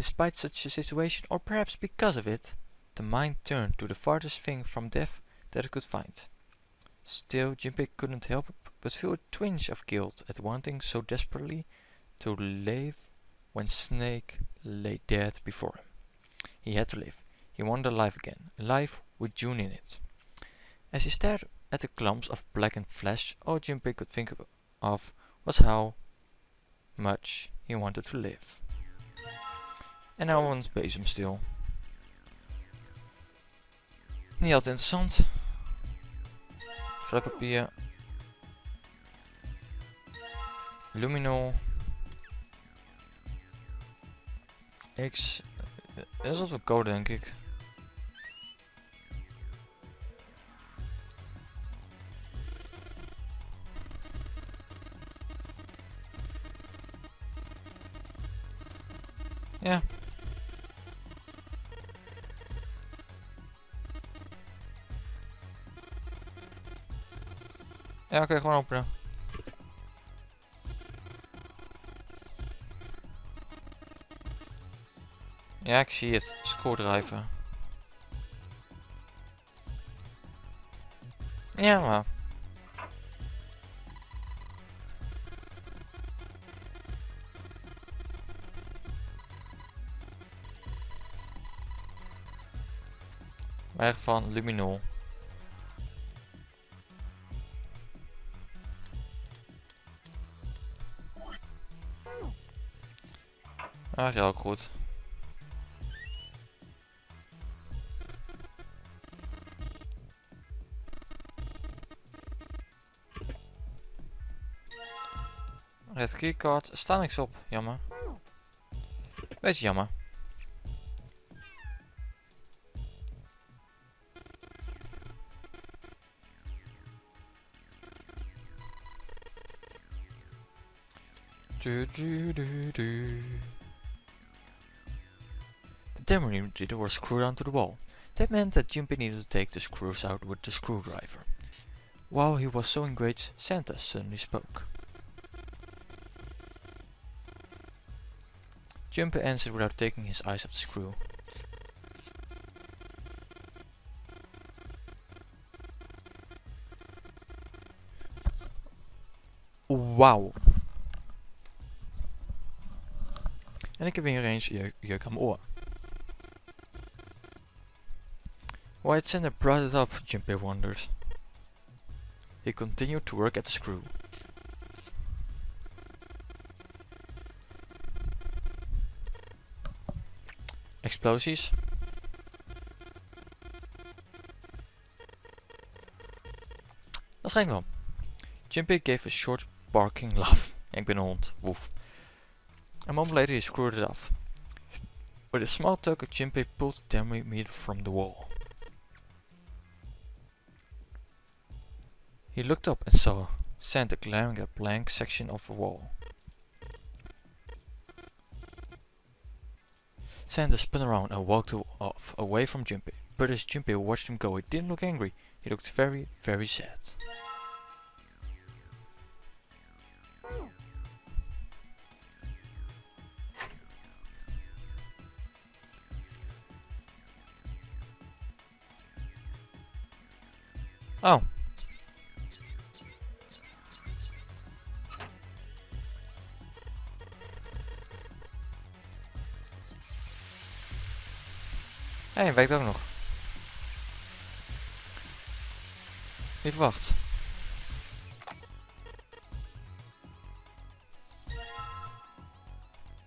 Despite such a situation, or perhaps because of it, the mind turned to the farthest thing from death that it could find. Still, Junpei couldn't help but feel a twinge of guilt at wanting so desperately to live when Snake lay dead before him. He had to live. He wanted a life again, a life with June in it. As he stared at the clumps of blackened flesh, all Junpei could think of was how much he wanted to live. En nou ons bezemsteel. Niet altijd interessant. Vlekpapier. Luminol. X. Dat is wat voor code, denk ik. Ja. Ja, oké, gewoon openen. Ja, ik zie het. Screwdriver. Ja, maar. Weg van luminol. Ah, ja, ook goed. Red keycard, er staat niks op, jammer. Beetje jammer. The tambourine reader was screwed onto the wall. That meant that Junpei needed to take the screws out with the screwdriver. While he was so engaged, Santa suddenly spoke. Junpei answered without taking his eyes off the screw. Wauw. En ik heb weer eens jeuk aan mijn oor. Why had Santa brought it up, Junpei wonders. He continued to work at the screw. Explosies. Dat schijnt wel. Junpei gave a short barking laugh. Ik ben een hond. Woef. A moment later he screwed it off. With a small tug, Junpei pulled the thermometer from the wall. He looked up and saw Santa glaring at a blank section of the wall. Santa spun around and walked off, away from Junpei. But as Junpei watched him go, he didn't look angry. He looked very, very sad. Oh. Hé, werkt ook nog. Niet verwacht.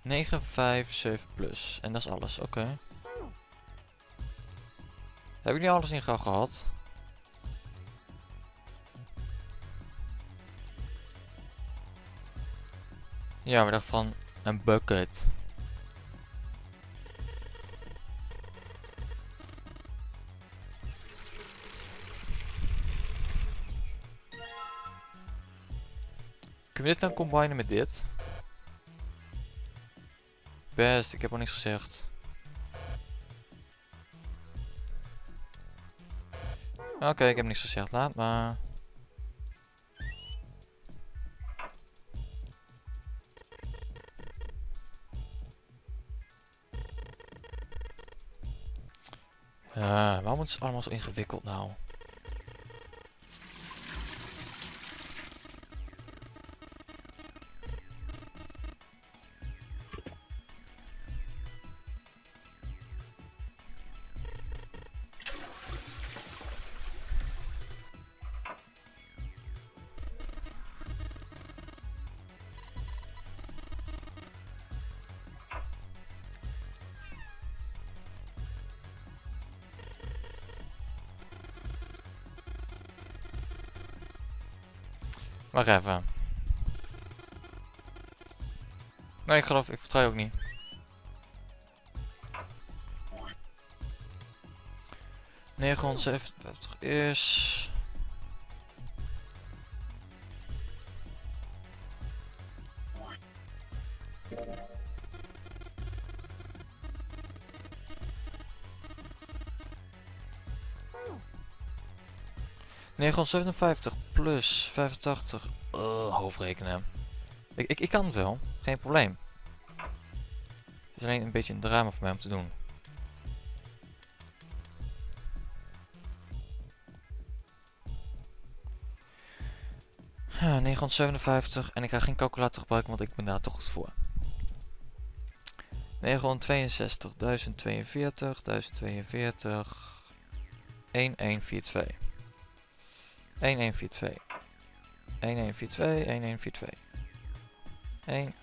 Negen, 5, 7 plus. En dat is alles, oké. Heb ik niet alles in gehad? Ja, we dachten van een bucket. Kunnen we dit dan combinen met dit? Best, ik heb al niks gezegd. Oké, ik heb niks gezegd, laat maar. Waarom is het allemaal zo ingewikkeld nou? Wacht even. Nee, ik vertrouw je ook niet. €957 is... €957 plus 85. Hoofdrekenen. Ik kan het wel, geen probleem. Het is alleen een beetje een drama voor mij om te doen. Ja, 957 en ik ga geen calculator gebruiken, want ik ben daar toch goed voor. 962, 1042, 1042, 1142. 1142. 1142, 1142. 1.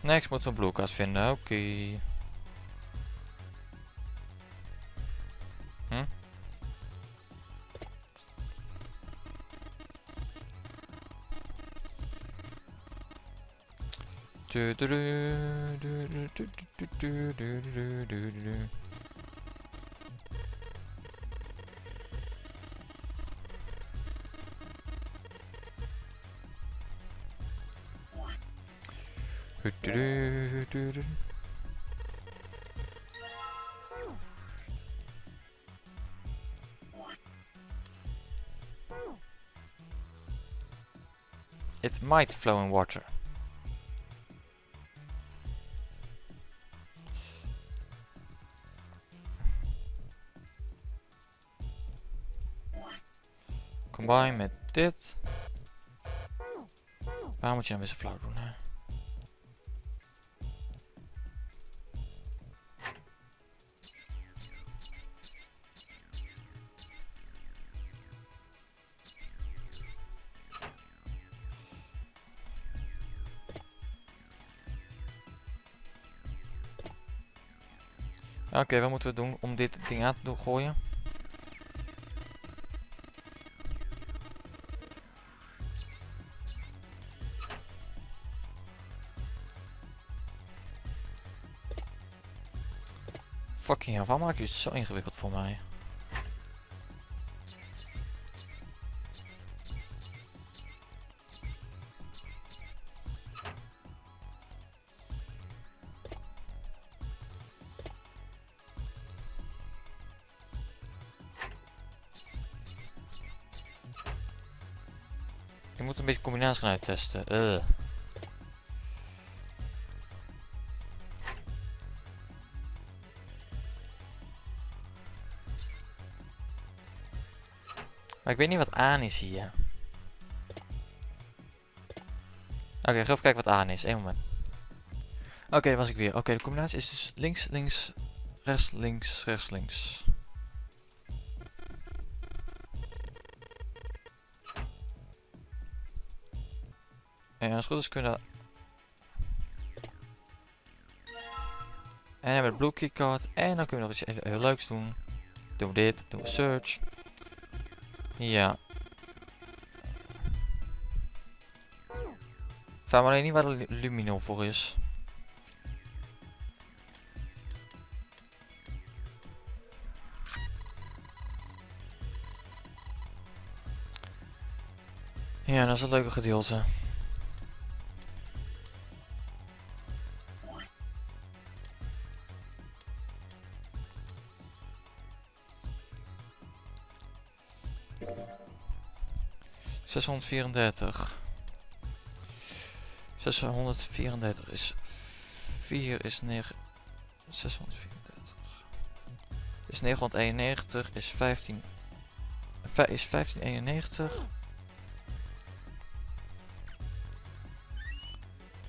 Next moeten we een bloedkast vinden, oké. It might flow in water. Combine met dit. Waar moet je nou wisselflow doen, hè? Oké, wat moeten we doen om dit ding aan te doen gooien? Fucking hell, waarom maak je het zo ingewikkeld voor mij? Je moet een beetje combinatie gaan uittesten. Maar ik weet niet wat aan is hier. Oké, ga even kijken wat aan is. Eén moment. Oké, was ik weer. Oké, de combinatie is dus links, links, rechts, links, rechts, links. En als het goed is kunnen we... En hebben we de blue keycard. En dan kunnen we nog iets heel leuks doen. Doen we dit. Doen we search. Ja. Vraag me alleen niet waar de luminol voor is. Ja, dat is een leuke gedeelte. 634. 634 is 4 is 9. 634 is 991 is 15. Is 1591.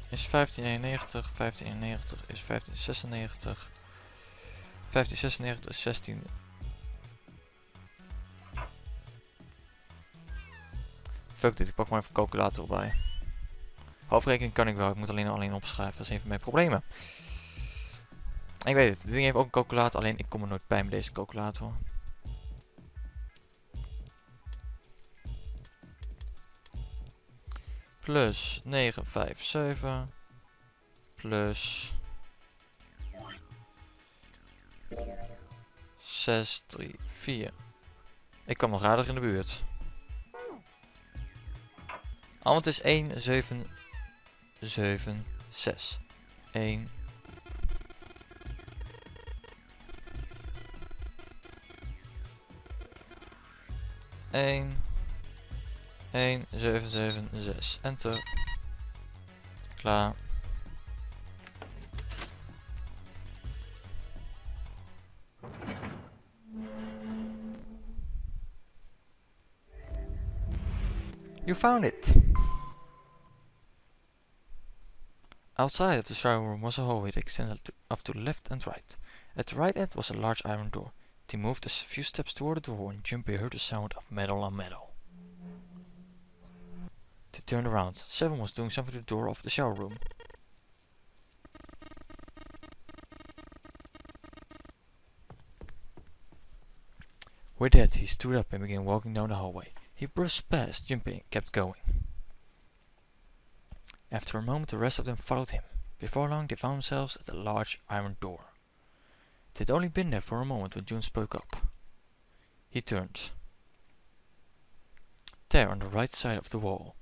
Is 1591. 1591 is 1596. 1596 is 16. Fuck dit, ik pak maar even een calculator bij. Hoofdrekening kan ik wel, ik moet alleen opschrijven, dat is een van mijn problemen. Ik weet het, dit ding heeft ook een calculator, alleen ik kom er nooit bij met deze calculator. Plus 957 plus 634. Ik kwam nog aardig in de buurt. Want het is 1776. 1 1776. Enter. Klaar. You found it! Outside of the shower room was a hallway that extended off to the left and right. At the right end was a large iron door. He moved a few steps toward the door and Junpei heard the sound of metal on metal. They turned around. Seven was doing something to the door of the shower room. With that, he stood up and began walking down the hallway. He brushed past Junpei and kept going. After a moment, the rest of them followed him. Before long, they found themselves at a large iron door. They'd only been there for a moment when June spoke up. He turned. There, on the right side of the wall,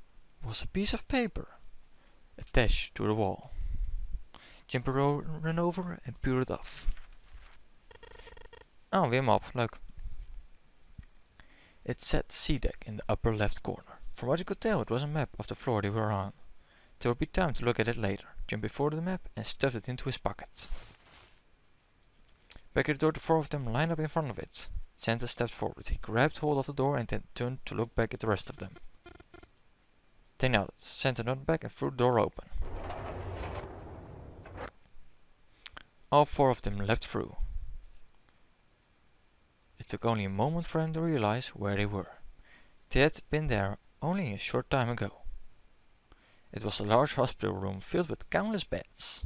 was a piece of paper attached to the wall. Junpei ran over and peeled it off. Oh, weer map. Leuk. It said sea deck in the upper left corner. From what you could tell, it was a map of the floor they were on. There would be time to look at it later. Junpei folded the map and stuffed it into his pocket. Back at the door, the four of them lined up in front of it. Santa stepped forward. He grabbed hold of the door and then turned to look back at the rest of them. They nodded. Santa nodded back and threw the door open. All four of them leapt through. It took only a moment for them to realize where they were. They had been there only a short time ago. It was a large hospital room filled with countless beds.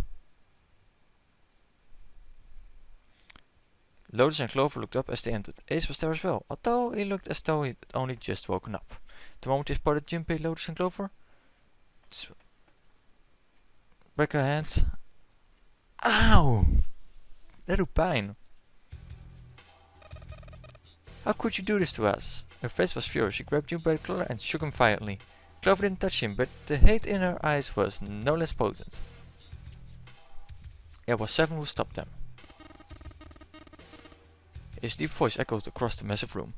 Lotus and Clover looked up as they entered. Ace was there as well, although he looked as though he had only just woken up. The moment they spotted Junpei, Lotus and Clover, break her hands. Auw! Dat doet pijn. How could you do this to us? Her face was furious. She grabbed Junpei by the collar and shook him violently. Clover didn't touch him, but the hate in her eyes was no less potent. It was Seven who stopped them. His deep voice echoed across the massive room.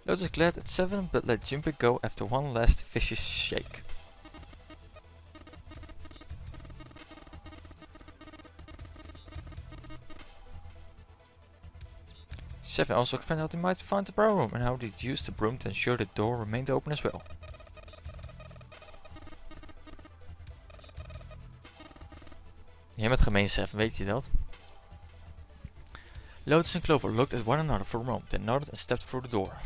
Lotus glared at Seven, but let Junpei go after one last vicious shake. Seven also explained how they might find the power room and how they'd use the broom to ensure the door remained open as well. Jij bent gemeen, Seven, weet je dat? Lotus and Clover looked at one another for a moment, then nodded and stepped through the door.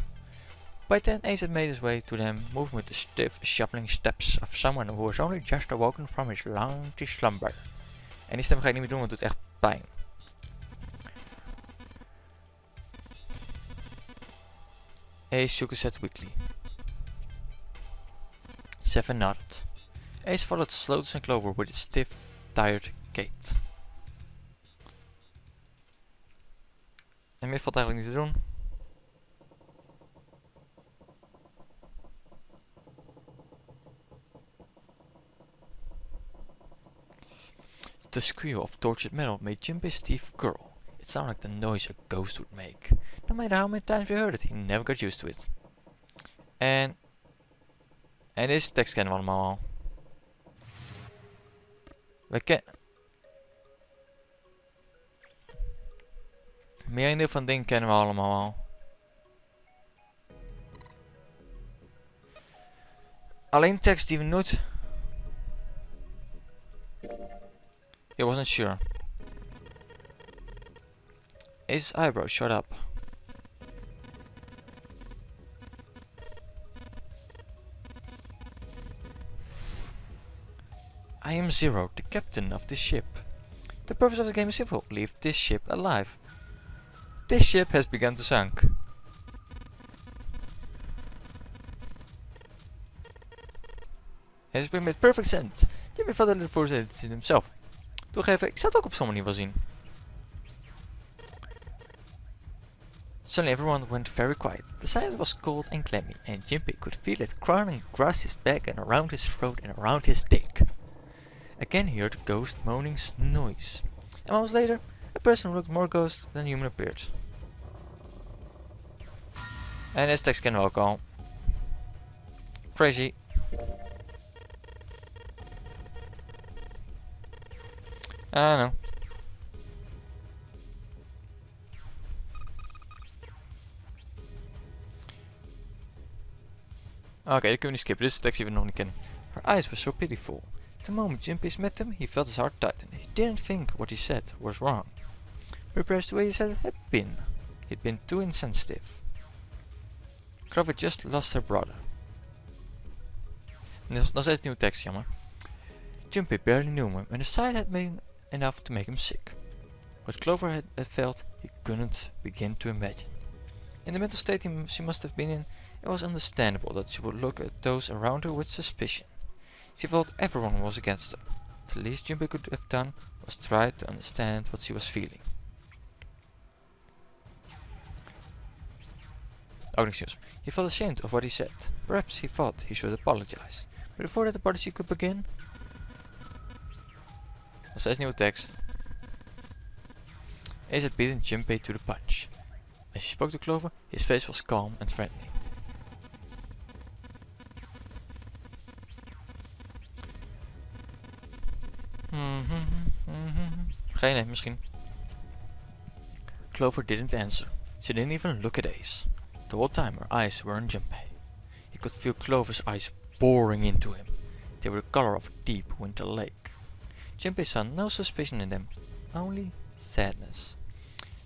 By then, Ace had made his way to them, moving with the stiff, shuffling steps of someone who was only just awoken from his long slumber. En die stem ga ik niet meer doen, want het doet echt pijn. Ace shook his head weakly. Seven nodded. Ace followed Lotus and Clover with a stiff, tired gait. En meer valt eigenlijk niet te doen. The squeal of tortured metal made Junpei's teeth curl. It sounded like the noise a ghost would make. No matter how many times he heard it, he never got used to it. En deze tekst kennen we allemaal al. Merendeel van dingen kennen we allemaal al. Alleen tekst die we nooit... He wasn't sure. Ace's eyebrows shot up. I am Zero, the captain of this ship. The purpose of the game is simple. Leave this ship alive. This ship has begun to sink. Het made perfect sense. Jimmy vatte de voorzitter in hemzelf. Toegeven, ik zou het ook op zo'n manier wel zien. Suddenly everyone went very quiet. The silence was cold and clammy, and Jimpy could feel it crawling across his back and around his throat and around his dick. Again he heard a ghost moaning noise. And moments later, a person who looked more ghost than human appeared. En deze tekst kennen we ook al. Crazy. I know. Oké, dat kunnen we niet skippen. Dit is de tekst die we nog niet kennen. Her eyes were so pitiful. The moment Jimpy met him, he felt his heart tighten. He didn't think what he said was wrong. But perhaps the way he said it had been. He'd been too insensitive. Clover just lost her brother. Nog steeds een nieuwe tekst, jammer. Jimpy barely knew him, and the sight had been enough to make him sick. What Clover had felt, he couldn't begin to imagine. In the mental state she must have been in, it was understandable that she would look at those around her with suspicion. She felt everyone was against her. The least Jimpy could have done was try to understand what she was feeling. Oh, excuse me. He felt ashamed of what he said. Perhaps he thought he should apologize. But before that apology could begin... Nog steeds nieuwe tekst. Ace had beaten Jimpy to the punch. As he spoke to Clover, his face was calm and friendly. Geen idee, misschien. Clover didn't answer. She didn't even look at Ace. The whole time her eyes were on Jimpy. He could feel Clover's eyes boring into him. They were the color of a deep winter lake. Jimpy saw no suspicion in them, only sadness.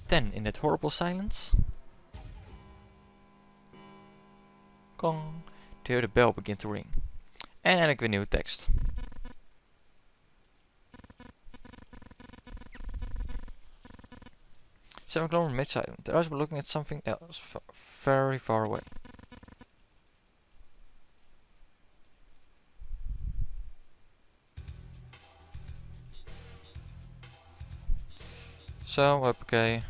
Then, in that horrible silence... Gong! They heard a bell begin to ring. En eindelijk weer nieuwe tekst. Seven Clover made silent. Their eyes were looking at something else, very far away. Zo, hoppakee.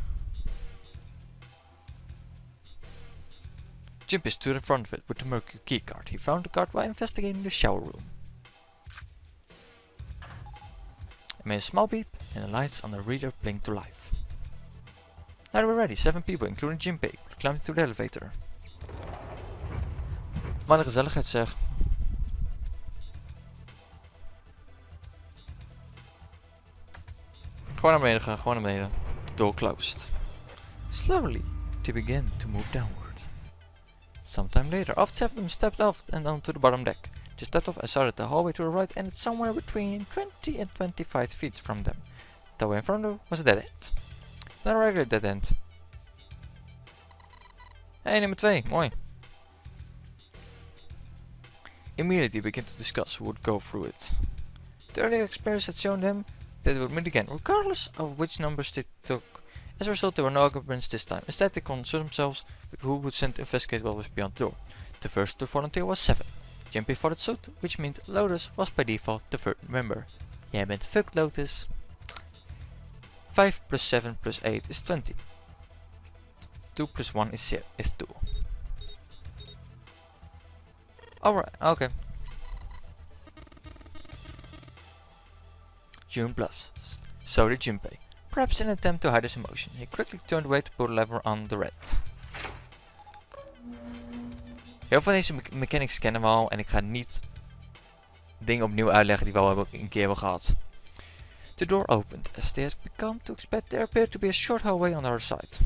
Jimpy stood in front of it with the Mercury keycard. He found the card while investigating the shower room. It made a small beep and the lights on the reader blinked to life. Now they were ready, 7 people, including Jimpy, climbed into the elevator. Wat een gezelligheid zeg. Gewoon naar beneden gaan, gewoon naar beneden. The door closed. Slowly, they began to move downward. Sometime later, all 7 of them stepped off and onto the bottom deck. They stepped off and saw that the hallway to the right ended somewhere between 20 and 25 feet from them. The way in front of them was a dead end. Not a regular dead end. Hey, nummer 2, mooi. Immediately began to discuss who would go through it. The earlier experience had shown them that they would meet again, regardless of which numbers they took. As a result, there were no arguments this time. Instead, they concerned themselves with who would send to investigate what was beyond the door. The first to volunteer was 7. Jimpy followed suit, which meant Lotus was by default the third member. Jij bent fucked, Lotus. 5 plus 7 plus 8 is 20. 2 plus 1 is 2. Alright, okay. June bluffs. So did Jimpy. Perhaps in an attempt to hide his emotion, he quickly turned away to pull the lever on the red. Heel veel van deze mechanics kennen we al en ik ga niet dingen opnieuw uitleggen die we al een keer hebben gehad. The door opened. As they had become to expect, there appeared to be a short hallway on the other side.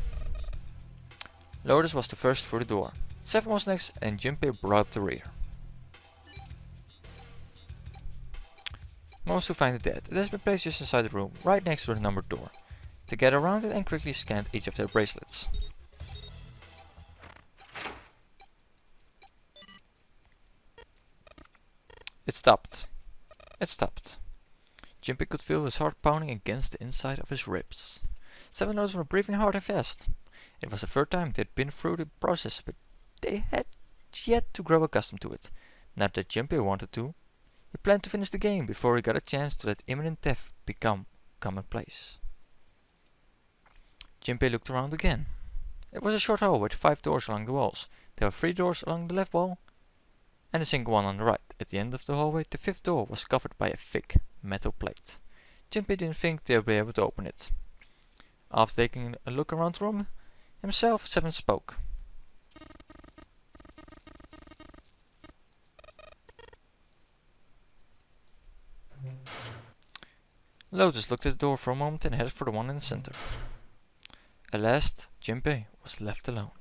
Lotus was the first through the door. Seven was next and Junpei brought up the rear. Most to find it dead. It has been placed just inside the room, right next to the numbered door. They gathered around it and quickly scanned each of their bracelets. It stopped. It stopped. Junpei could feel his heart pounding against the inside of his ribs. Seven noticed were breathing hard and fast. It was the third time they'd been through the process, but they had yet to grow accustomed to it. Now that Junpei wanted to, he planned to finish the game before he got a chance to let imminent death become commonplace. Junpei looked around again. It was a short hall with 5 doors along the walls. There were 3 doors along the left wall and a single one on the right. At the end of the hallway, the 5th door was covered by a thick metal plate. Junpei didn't think they would be able to open it. After taking a look around the room himself, Seven spoke. Lotus looked at the door for a moment and headed for the one in the center. At last, Junpei was left alone.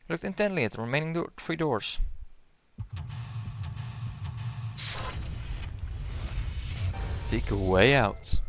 He looked intently at the remaining 3 doors. Seek a way out.